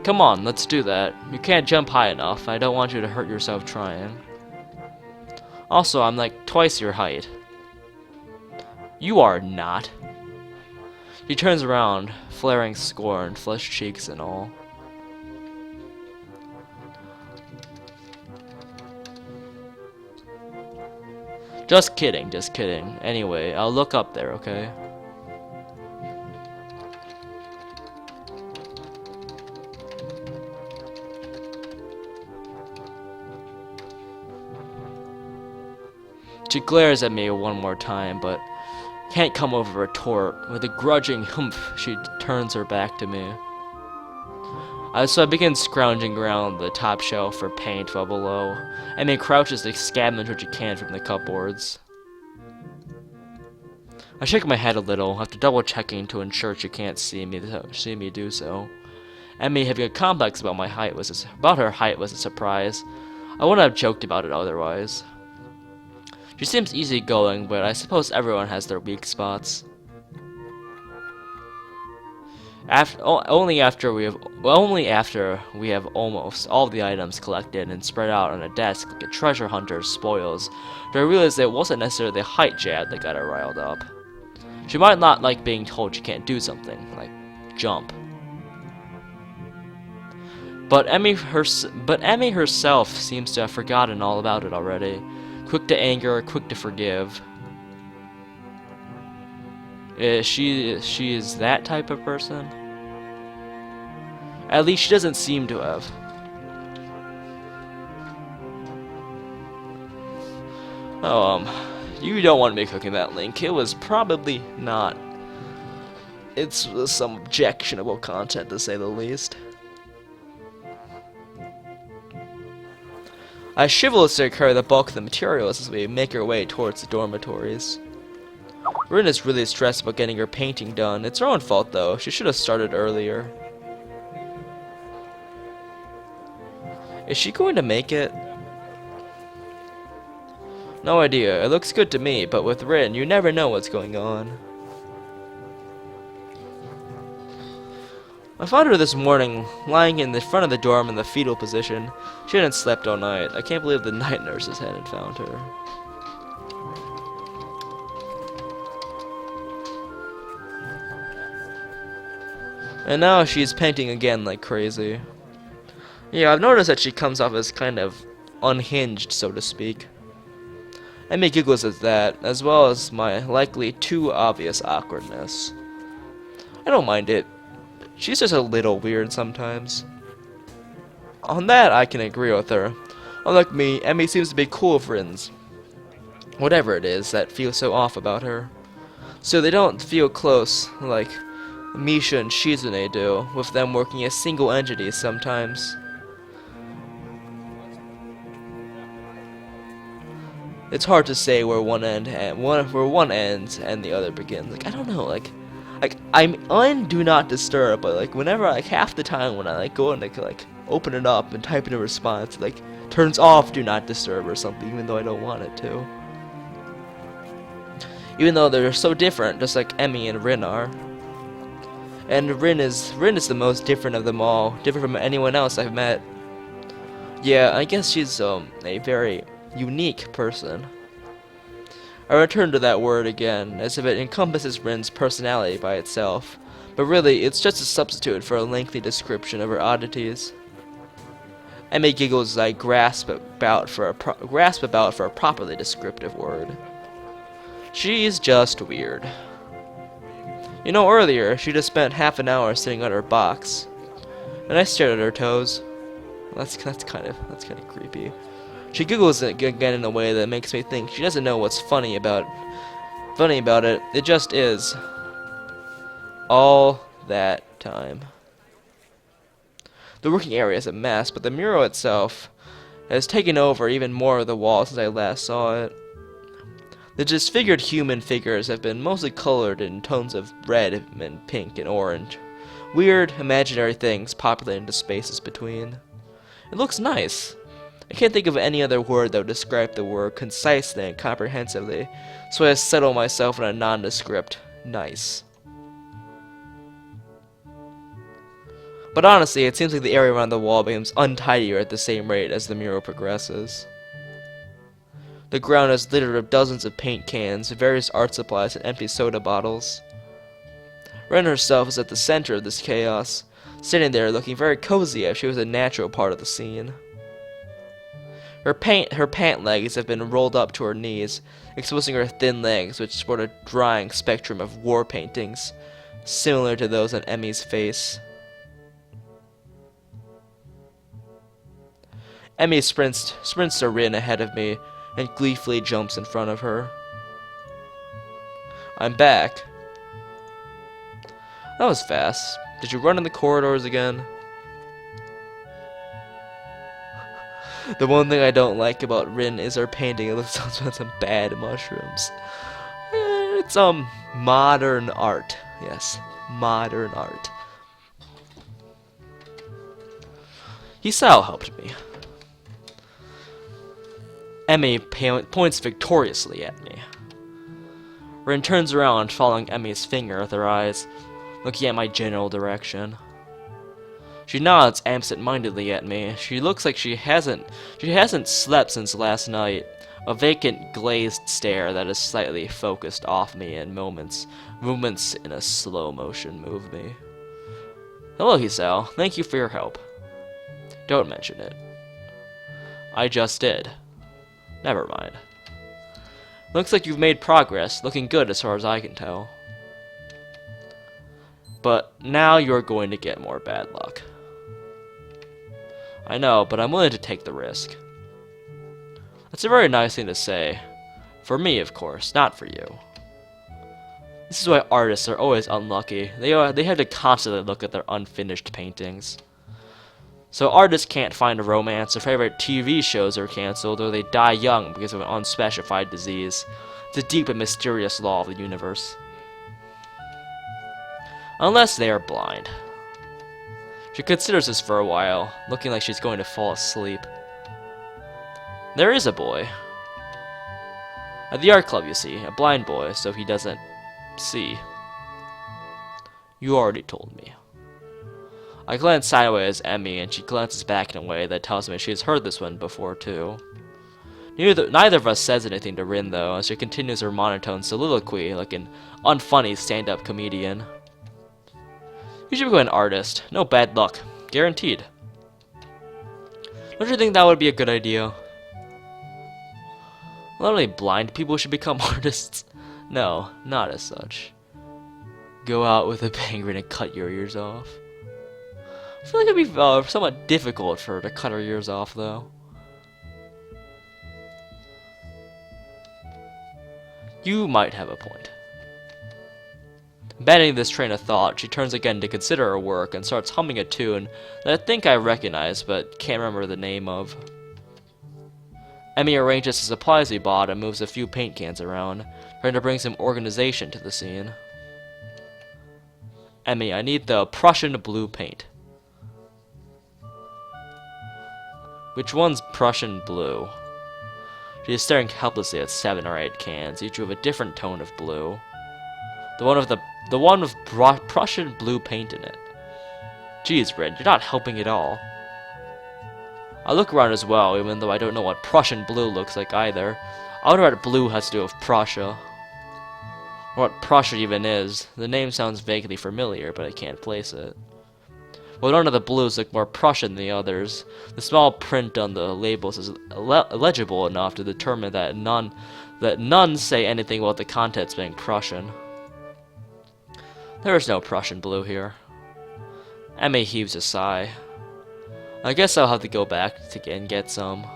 Come on, let's do that. You can't jump high enough. I don't want you to hurt yourself trying. Also, I'm like twice your height. You are not. He turns around, flaring scorn, flushed cheeks and all. Just kidding, just kidding. Anyway, I'll look up there, okay? She glares at me one more time, but can't come over a retort. With a grudging humph, she turns her back to me. So I begin scrounging around the top shelf for paint while below. Emmy crouches to scavenge what she can from the cupboards. I shake my head a little, after double-checking to ensure she can't see me do so. Emmy having a complex about her height was a surprise. I wouldn't have joked about it otherwise. She seems easygoing, but I suppose everyone has their weak spots. Only after we have almost all the items collected and spread out on a desk like a treasure hunter's spoils, do I realize that it wasn't necessarily the height jab that got her riled up. She might not like being told she can't do something, like jump. But Emmy herself seems to have forgotten all about it already. Quick to anger, quick to forgive. She is that type of person? At least she doesn't seem to have. Oh, you don't want to be cooking that link. It was probably not. It's some objectionable content, to say the least. I chivalrously carry the bulk of the materials as we make our way towards the dormitories. Rin is really stressed about getting her painting done. It's her own fault, though. She should have started earlier. Is she going to make it? No idea. It looks good to me, but with Rin, you never know what's going on. I found her this morning, lying in the front of the dorm in the fetal position. She hadn't slept all night. I can't believe the night nurses hadn't found her. And now she's painting again like crazy. Yeah, I've noticed that she comes off as kind of unhinged, so to speak. Emmy giggles at that, as well as my likely too obvious awkwardness. I don't mind it. She's just a little weird sometimes. On that, I can agree with her. Unlike me, Emmy seems to be cool friends. Whatever it is that feels so off about her. So they don't feel close, like Misha and Shizune do, with them working as single entities sometimes. It's hard to say where one ends and the other begins. Like, I don't know, like I'm on Do Not Disturb, but like whenever, like half the time when I like go and like open it up and type in a response, it, like turns off Do Not Disturb or something, even though I don't want it to. Even though they're so different, just like Emmy and Rin are. And Rin is the most different of them all, different from anyone else I've met. Yeah, I guess she's a very unique person. I return to that word again, as if it encompasses Rin's personality by itself, but really it's just a substitute for a lengthy description of her oddities. Emmy giggles as I grasp about for a properly descriptive word. She's just weird. You know, earlier she just spent half an hour sitting on her box, and I stared at her toes. That's kind of creepy. She giggles again in a way that makes me think she doesn't know what's funny about it. It just is. All that time. The working area is a mess, but the mural itself has taken over even more of the wall since I last saw it. The disfigured human figures have been mostly colored in tones of red and pink and orange. Weird, imaginary things populating the spaces between. It looks nice. I can't think of any other word that would describe the word concisely and comprehensively, so I settle myself in a nondescript nice. But honestly, it seems like the area around the wall becomes untidier at the same rate as the mural progresses. The ground is littered with dozens of paint cans, various art supplies, and empty soda bottles. Ren herself is at the center of this chaos, sitting there looking very cozy as if she was a natural part of the scene. Her pant legs have been rolled up to her knees, exposing her thin legs, which sport a drying spectrum of war paintings, similar to those on Emmy's face. Emmy sprints to Rin ahead of me, and gleefully jumps in front of her. I'm back. That was fast. Did you run in the corridors again? The one thing I don't like about Rin is her painting. It looks like some bad mushrooms. It's modern art. Yes, modern art. Hisao helped me. Emmy points victoriously at me. Rin turns around, following Emmy's finger with her eyes, looking at my general direction. She nods absent-mindedly at me. She looks like she hasn't slept since last night. A vacant, glazed stare that is slightly focused off me in movements in a slow motion move me. Hello, Hisao. Thank you for your help. Don't mention it. I just did. Never mind. Looks like you've made progress, looking good as far as I can tell. But now you're going to get more bad luck. I know, but I'm willing to take the risk. That's a very nice thing to say. For me, of course, not for you. This is why artists are always unlucky. They have to constantly look at their unfinished paintings. So artists can't find a romance, their favorite TV shows are cancelled, or they die young because of an unspecified disease. It's a deep and mysterious law of the universe. Unless they are blind. She considers this for a while, looking like she's going to fall asleep. There is a boy. At the art club, you see, a blind boy, so he doesn't see. You already told me. I glance sideways at Emmy, and she glances back in a way that tells me she has heard this one before, too. Neither of us says anything to Rin, though, as she continues her monotone soliloquy like an unfunny stand-up comedian. You should become an artist. No bad luck. Guaranteed. Don't you think that would be a good idea? Not only blind people should become artists. No, not as such. Go out with a penguin and cut your ears off. I feel like it'd be somewhat difficult for her to cut her ears off, though. You might have a point. Abandoning this train of thought, she turns again to consider her work and starts humming a tune that I think I recognize but can't remember the name of. Emmy arranges the supplies we bought and moves a few paint cans around, trying to bring some organization to the scene. Emmy, I need the Prussian blue paint. Which one's Prussian blue? She is staring helplessly at 7 or 8 cans, each with a different tone of blue. The one with Prussian blue paint in it. Geez, Red, you're not helping at all. I look around as well, even though I don't know what Prussian blue looks like either. I wonder what blue has to do with Prussia. Or what Prussia even is. The name sounds vaguely familiar, but I can't place it. Well, none of the blues look more Prussian than the others. The small print on the labels is legible enough to determine that none say anything about the contents being Prussian. There is no Prussian blue here. Emmy heaves a sigh. I guess I'll have to go back and get some.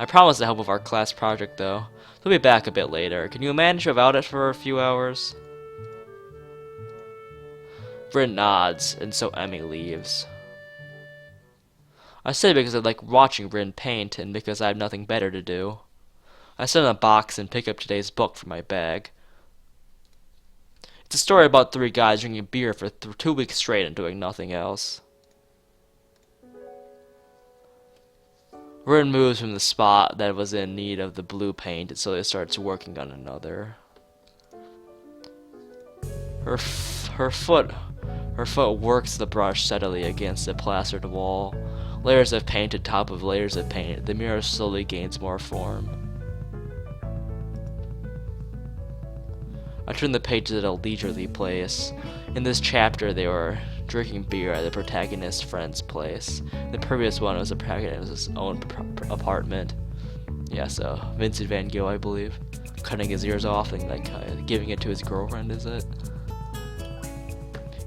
I promise to help with our class project, though. We'll be back a bit later. Can you manage without it for a few hours? Bryn nods, and so Emmy leaves. I say because I like watching Bryn paint, and because I have nothing better to do. I sit in a box and pick up today's book from my bag. It's a story about 3 guys drinking beer for 2 weeks straight and doing nothing else. Rin moves from the spot that was in need of the blue paint and slowly starts working on another. Her foot works the brush steadily against the plastered wall. Layers of paint on top of layers of paint. The mirror slowly gains more form. I turn the pages at a leisurely pace. In this chapter, they were drinking beer at the protagonist's friend's place. The previous one was the protagonist's own apartment. Yeah, so Vincent Van Gogh, I believe, cutting his ears off and like giving it to his girlfriend. Is it?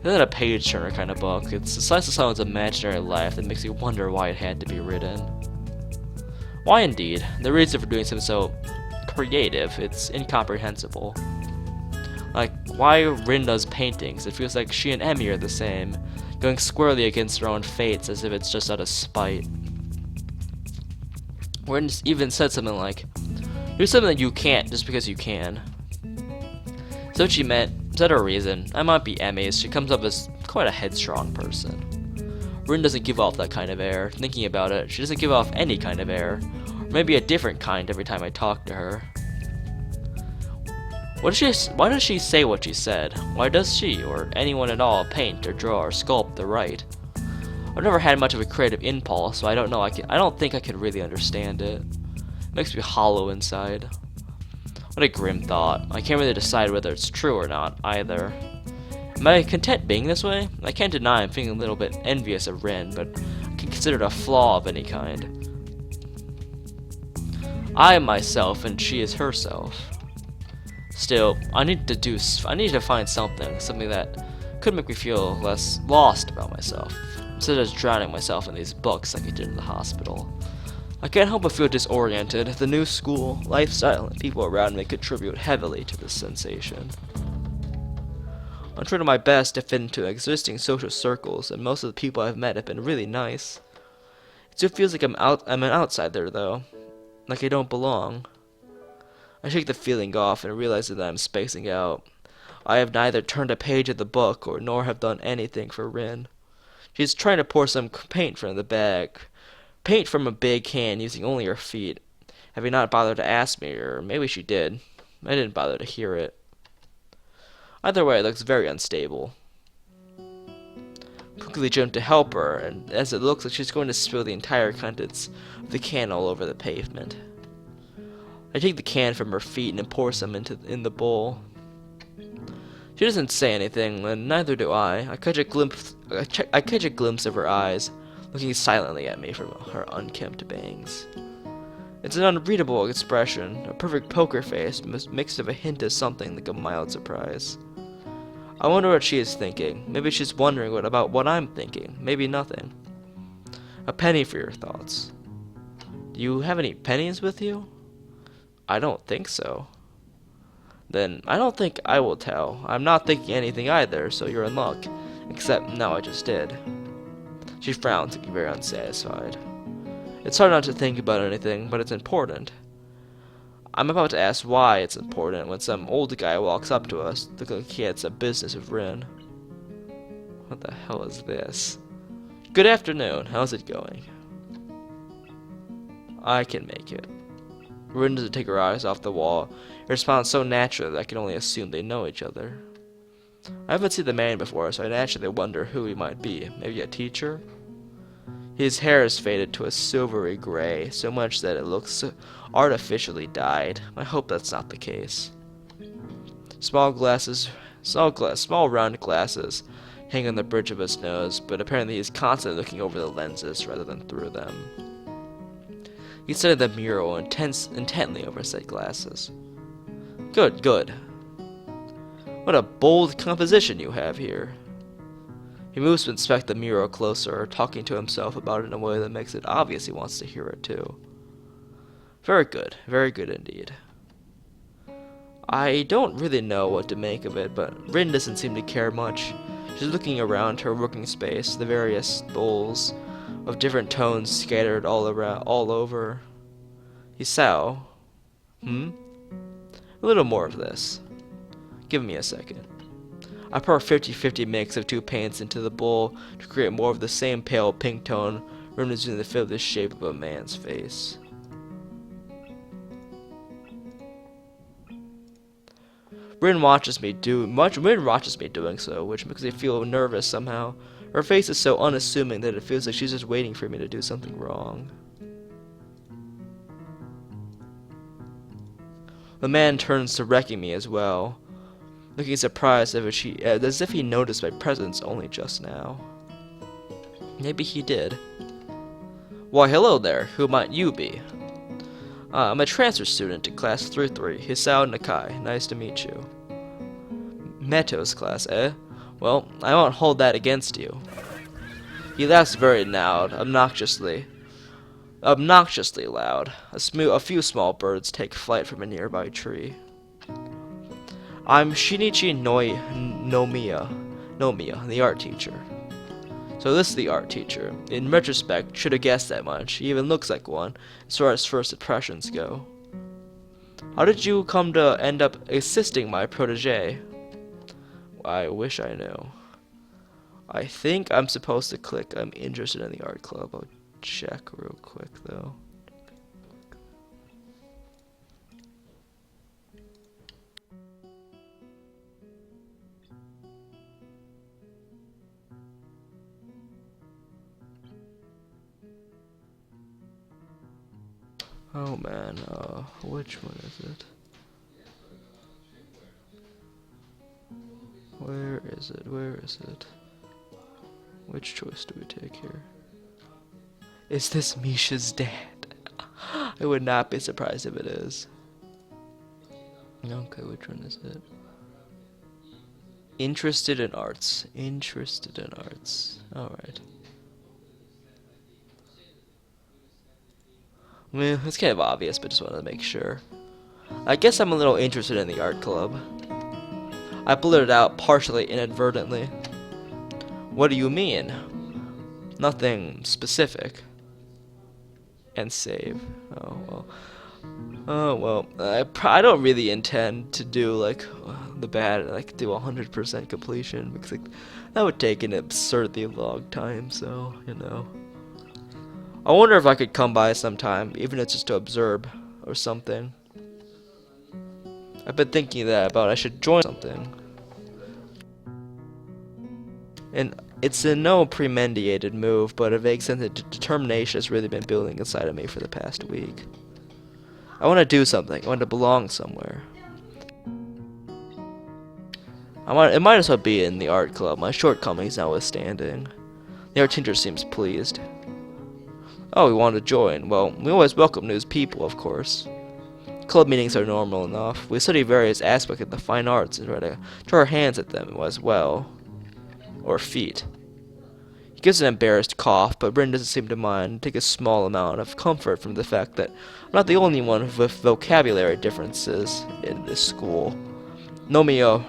Isn't a page turner kind of book? It's a slice of someone's imaginary life that makes you wonder why it had to be written. Why indeed? The reason for doing something so creative, it's incomprehensible. Like, why Rin does paintings? It feels like she and Emmy are the same, going squarely against their own fates as if it's just out of spite. Rin even said something like, do something that you can't just because you can. So what she meant, is that her reason? I might be Emmy's, she comes up as quite a headstrong person. Rin doesn't give off that kind of air. Thinking about it, she doesn't give off any kind of air. Or maybe a different kind every time I talk to her. Why does she say what she said? Why does she, or anyone at all, paint or draw or sculpt or write? I've never had much of a creative impulse, so I don't know. I don't think I could really understand it. It makes me hollow inside. What a grim thought. I can't really decide whether it's true or not, either. Am I content being this way? I can't deny I'm feeling a little bit envious of Rin, but I can consider it a flaw of any kind. I am myself, and she is herself. Still, I need to find something that could make me feel less lost about myself, instead of just drowning myself in these books like I did in the hospital. I can't help but feel disoriented. The new school, lifestyle, and people around me contribute heavily to this sensation. I'm trying my best to fit into existing social circles, and most of the people I've met have been really nice. It still feels like I'm an outsider, though, like I don't belong. I shake the feeling off and realize that I'm spacing out. I have neither turned a page of the book nor have done anything for Rin. She's trying to pour some paint from the bag. Paint from a big can using only her feet. Having not bothered to ask me, or maybe she did. I didn't bother to hear it. Either way, it looks very unstable. I quickly jump to help her, and as it looks like she's going to spill the entire contents of the can all over the pavement. I take the can from her feet and pour some in the bowl. She doesn't say anything, and neither do I. I catch a glimpse of her eyes, looking silently at me from her unkempt bangs. It's an unreadable expression, a perfect poker face mixed with a hint of something like a mild surprise. I wonder what she is thinking. Maybe she's wondering about what I'm thinking. Maybe nothing. A penny for your thoughts. Do you have any pennies with you? I don't think so. Then I don't think I will tell. I'm not thinking anything either, so you're in luck. Except now I just did. She frowns, looking very unsatisfied. It's hard not to think about anything, but it's important. I'm about to ask why it's important when some old guy walks up to us, looking like he had some business with Rin. What the hell is this? Good afternoon, how's it going? I can make it. Rin doesn't take her eyes off the wall. It responds so naturally that I can only assume they know each other. I haven't seen the man before, so I naturally wonder who he might be. Maybe a teacher? His hair is faded to a silvery gray, so much that it looks artificially dyed. I hope that's not the case. Small round glasses hang on the bridge of his nose, but apparently he's constantly looking over the lenses rather than through them. He studied the mural intently over said glasses. Good, good. What a bold composition you have here. He moves to inspect the mural closer, talking to himself about it in a way that makes it obvious he wants to hear it too. Very good indeed. I don't really know what to make of it, but Rin doesn't seem to care much. She's looking around her working space, the various bowls of different tones scattered all over. Hisao. A little more of this. Give me a second. I pour a 50-50 mix of two paints into the bowl to create more of the same pale pink tone, reminiscing the fit of the shape of a man's face. Rin watches me doing so, which makes me feel nervous somehow. Her face is so unassuming that it feels like she's just waiting for me to do something wrong. The man turns to wrecking me as well, looking surprised as if he noticed my presence only just now. Maybe he did. Why, hello there. Who might you be? I'm a transfer student in class 3-3, Hisao Nakai. Nice to meet you. Meto's class, eh? Well, I won't hold that against you. He laughs very loud, obnoxiously. Obnoxiously loud. A few small birds take flight from a nearby tree. I'm Shinichi Nomiya, the art teacher. So this is the art teacher. In retrospect, should have guessed that much. He even looks like one, as far as first impressions go. How did you come to end up assisting my protege? I wish I knew. I think I'm supposed to click I'm interested in the art club. I'll check real quick though. Oh man, which one is it? Where is it? Where is it? Which choice do we take here? Is this Misha's dad? I would not be surprised if it is. Okay, which one is it? Interested in arts. Interested in arts. Alright. I mean, it's kind of obvious, but just wanted to make sure. I guess I'm a little interested in the art club. I blurted out partially inadvertently. What do you mean? Nothing specific. And save. Oh well. Oh well. I don't really intend to do like the bad, like do 100% completion because like, that would take an absurdly long time. So you know. I wonder if I could come by sometime, even if it's just to observe or something. I've been thinking that about I should join something. And it's a no premeditated move, but a vague sense of determination has really been building inside of me for the past week. I want to do something. I want to belong somewhere. It might as well be in the art club, my shortcomings notwithstanding. The art teacher seems pleased. Oh, we want to join. Well, we always welcome new people, of course. Club meetings are normal enough. We study various aspects of the fine arts and try to throw our hands at them as well. Or feet. He gives an embarrassed cough, but Rin doesn't seem to mind, take a small amount of comfort from the fact that I'm not the only one with vocabulary differences in this school. Nomiya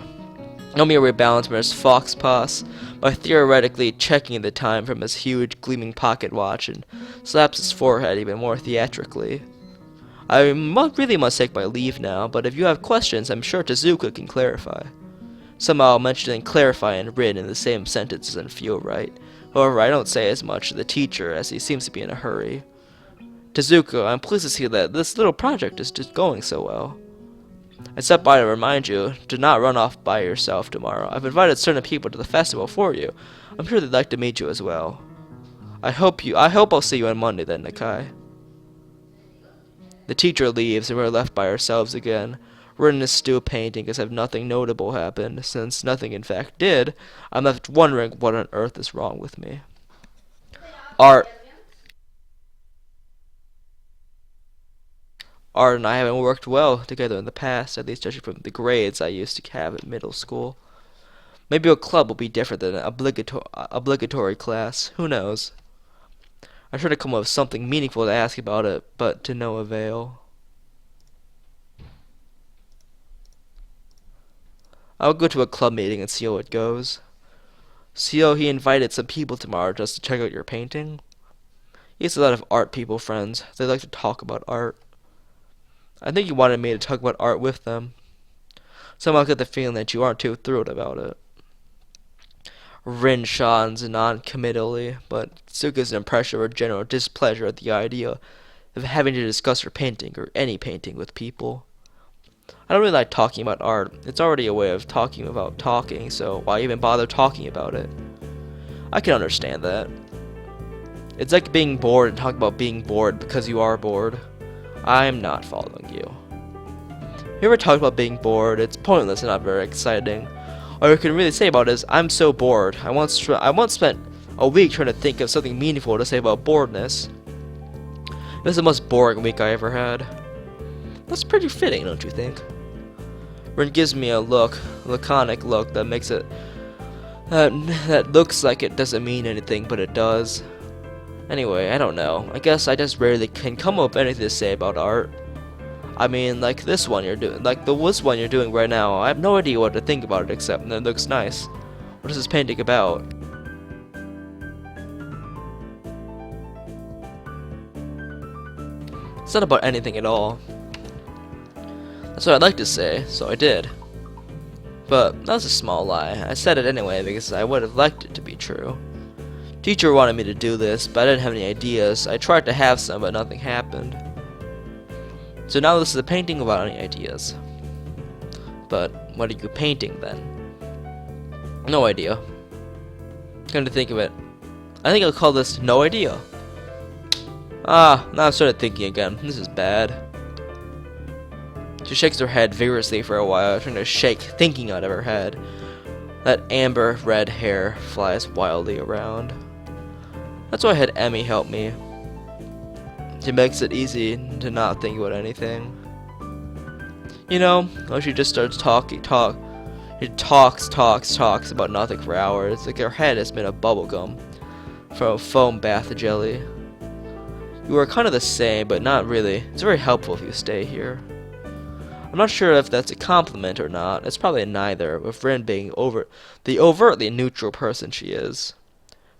rebalances Fox Pass by theoretically checking the time from his huge gleaming pocket watch and slaps his forehead even more theatrically. I really must take my leave now, but if you have questions, I'm sure Tezuka can clarify. Somehow mentioning clarify and Rin in the same sentence doesn't feel right. However, I don't say as much to the teacher as he seems to be in a hurry. Tezuka, I'm pleased to see that this little project is just going so well. I stopped by to remind you to not run off by yourself tomorrow. I've invited certain people to the festival for you. I'm sure they'd like to meet you as well. I hope I'll see you on Monday then, Nakai. The teacher leaves and we're left by ourselves again. Rin is still painting as if nothing notable happened. Since nothing in fact did, I'm left wondering what on earth is wrong with me. Art and I haven't worked well together in the past, at least judging from the grades I used to have in middle school. Maybe a club will be different than an obligatory class. Who knows? I tried to come up with something meaningful to ask about it, but to no avail. I'll go to a club meeting and see how it goes. He invited some people tomorrow just to check out your painting. He has a lot of art people friends. They like to talk about art. I think he wanted me to talk about art with them. Somehow I get the feeling that you aren't too thrilled about it. Rin shines non-committally, but still gives an impression of a general displeasure at the idea of having to discuss her painting or any painting with people. I don't really like talking about art. It's already a way of talking about talking, so why even bother talking about it? I can understand that. It's like being bored and talking about being bored because you are bored. I'm not following you. If you ever talk about being bored, it's pointless and not very exciting. All you can really say about it is, I'm so bored. I once spent a week trying to think of something meaningful to say about boredness. It was the most boring week I ever had. That's pretty fitting, don't you think? Rin gives me a laconic look that makes it that looks like it doesn't mean anything, but it does. Anyway, I don't know. I guess I just rarely can come up with anything to say about art. I mean, like this one you're doing, like this one you're doing right now. I have no idea what to think about it except that it looks nice. What is this painting about? It's not about anything at all. That's what I'd like to say, so I did. But that was a small lie. I said it anyway because I would have liked it to be true. Teacher wanted me to do this, but I didn't have any ideas. I tried to have some, but nothing happened. So now this is a painting without any ideas. But what are you painting then? No idea. Come to think of it, I think I'll call this no idea. Ah, now I've started thinking again. This is bad. She shakes her head vigorously for a while, trying to shake thinking out of her head. That amber red hair flies wildly around. That's why I had Emmy help me. She makes it easy to not think about anything. You know, when she just starts talking, she talks about nothing for hours, like her head has been a bubblegum from a foam bath jelly. You are kind of the same, but not really. It's very helpful if you stay here. I'm not sure if that's a compliment or not. It's probably neither, with Rin being the overtly neutral person she is.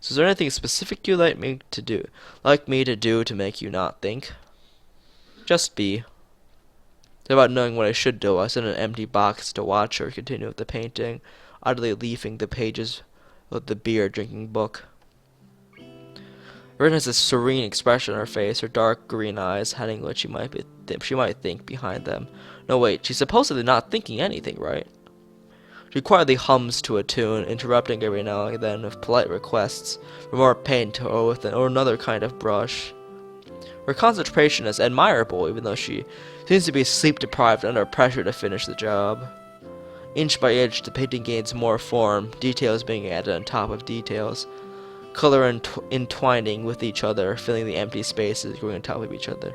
So is there anything specific you'd like me to do to make you not think? Just be. It's about knowing what I should do. I sit in an empty box to watch her continue with the painting, idly leafing the pages with the beer-drinking book. Rin has a serene expression on her face, her dark green eyes hiding what she might think behind them. No, wait, she's supposedly not thinking anything, right? She quietly hums to a tune, interrupting every now and then with polite requests for more paint or another kind of brush. Her concentration is admirable, even though she seems to be sleep-deprived under pressure to finish the job. Inch by inch, the painting gains more form, details being added on top of details, color entwining with each other, filling the empty spaces, growing on top of each other.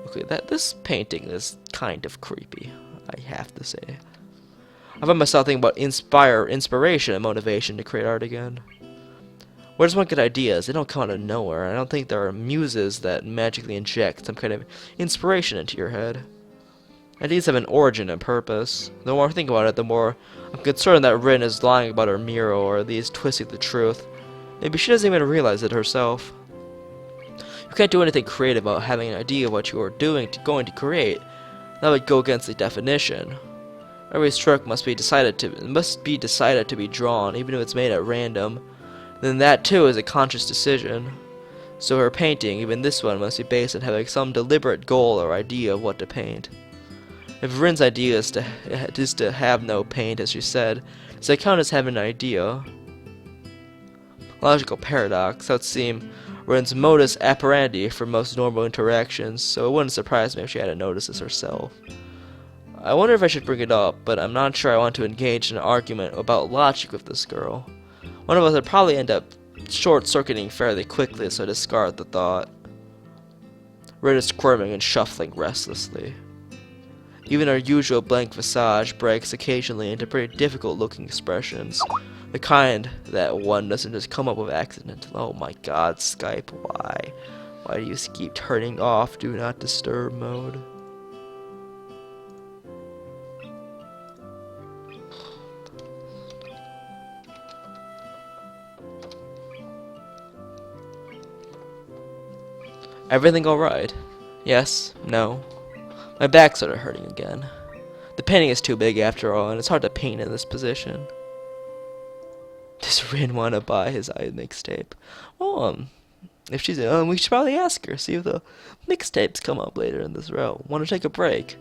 Okay, this painting is kind of creepy, I have to say. I find myself thinking about inspiration and motivation to create art again. Where does one get ideas? They don't come out of nowhere. I don't think there are muses that magically inject some kind of inspiration into your head. Ideas have an origin and purpose. The more I think about it, the more I'm concerned that Rin is lying about her mural, or at least twisting the truth. Maybe she doesn't even realize it herself. You can't do anything creative without having an idea of what you are going to create. That would go against the definition. Every stroke must be decided to be drawn, even if it's made at random. Then that too is a conscious decision. So her painting, even this one, must be based on having some deliberate goal or idea of what to paint. If Rin's idea is to have no paint, as she said, does that count as having an idea? Logical paradox. That would seem Rin's modus operandi for most normal interactions, so it wouldn't surprise me if she hadn't noticed this herself. I wonder if I should bring it up, but I'm not sure I want to engage in an argument about logic with this girl. One of us would probably end up short-circuiting fairly quickly, so I discard the thought. Rin is squirming and shuffling restlessly. Even our usual blank visage breaks occasionally into pretty difficult-looking expressions. The kind that one doesn't just come up with accident. Oh my god, Skype, why? Why do you keep turning off Do Not Disturb mode? Everything alright? Yes, no. My back started hurting again. The painting is too big after all, and it's hard to paint in this position. Does Rin want to buy his mixtape? Well, if she's we should probably ask her, see if the mixtapes come up later in this row. Want to take a break?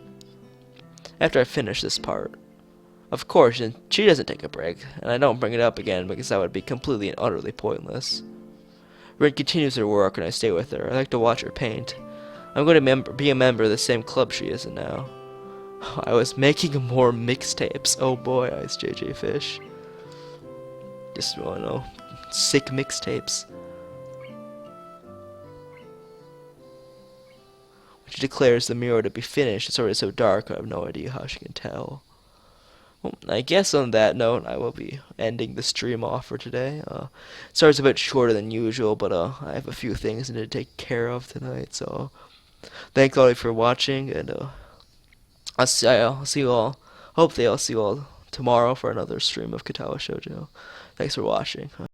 After I finish this part. Of course, she doesn't take a break, and I don't bring it up again because that would be completely and utterly pointless. Rin continues her work, and I stay with her. I like to watch her paint. I'm going to be a member of the same club she is in now. I was making more mixtapes. Oh boy, Ice JJ Fish. Just, you know, sick mixtapes. When she declares the mural to be finished, it's already so dark I have no idea how she can tell. Well, I guess on that note, I will be ending the stream off for today. Starts a bit shorter than usual, but I have a few things I need to take care of tonight. So thanks all for watching, and I'll see you all. Hopefully, I'll see you all tomorrow for another stream of Katawa Shoujo. Thanks for watching.